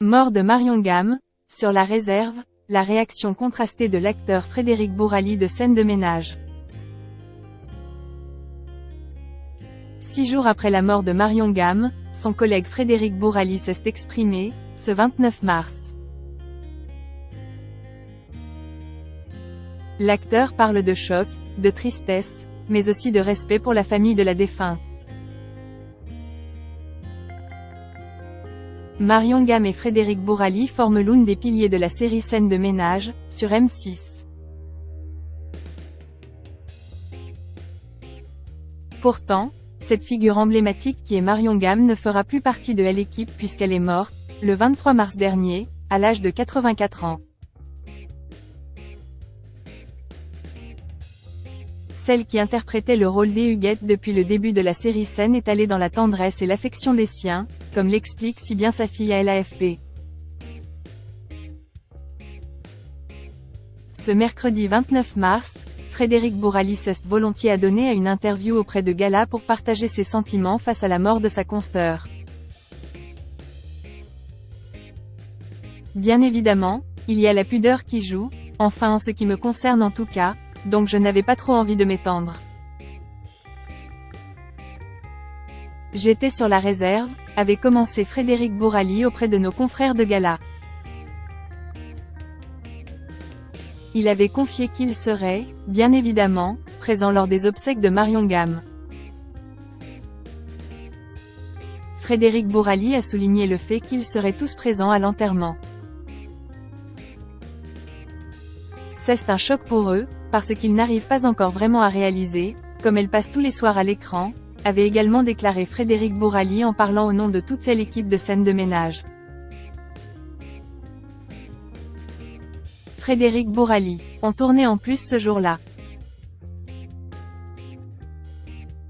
Mort de Marion Gamme, sur la réserve, la réaction contrastée de l'acteur Frédéric Bourali de Scène de ménage. 6 jours après la mort de Marion Gamme, son collègue Frédéric Bourali s'est exprimé, ce 29 mars. L'acteur parle de choc, de tristesse, mais aussi de respect pour la famille de la défunte. Marion Gamme et Frédéric Bourali forment l'une des piliers de la série Scène de ménage, sur M6. Pourtant, cette figure emblématique qui est Marion Gamme ne fera plus partie de l'équipe puisqu'elle est morte, le 23 mars dernier, à l'âge de 84 ans. Celle qui interprétait le rôle d'Huguette depuis le début de la série Scène est allée dans la tendresse et l'affection des siens, comme l'explique si bien sa fille à l'AFP. Ce mercredi 29 mars, Frédéric Bourali s'est volontiers adonné à une interview auprès de Gala pour partager ses sentiments face à la mort de sa consoeur. Bien évidemment, il y a la pudeur qui joue, enfin en ce qui me concerne en tout cas, donc je n'avais pas trop envie de m'étendre. J'étais sur la réserve, avait commencé Frédéric Bourali auprès de nos confrères de Gala. Il avait confié qu'il serait, bien évidemment, présent lors des obsèques de Marion Gamme. Frédéric Bourali a souligné le fait qu'ils seraient tous présents à l'enterrement. C'est un choc pour eux, parce qu'ils n'arrivent pas encore vraiment à réaliser, comme elle passe tous les soirs à l'écran, avait également déclaré Frédéric Bourali en parlant au nom de toute l'équipe de Scène de ménage. Frédéric Bourali, on tournait en plus ce jour-là.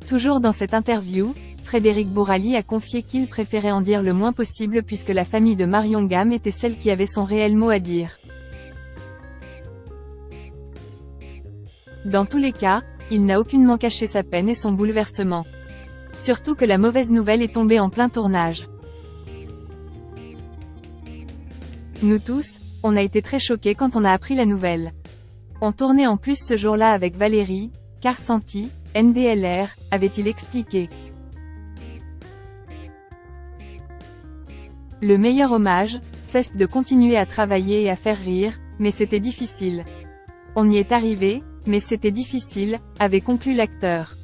Toujours dans cette interview, Frédéric Bourali a confié qu'il préférait en dire le moins possible puisque la famille de Marion Gamme était celle qui avait son réel mot à dire. Dans tous les cas, il n'a aucunement caché sa peine et son bouleversement. Surtout que la mauvaise nouvelle est tombée en plein tournage. Nous tous, on a été très choqués quand on a appris la nouvelle. On tournait en plus ce jour-là avec Valérie, Carsanti, NDLR, avait-il expliqué. Le meilleur hommage, c'est de continuer à travailler et à faire rire, mais c'était difficile. On y est arrivé, mais c'était difficile, avait conclu l'acteur.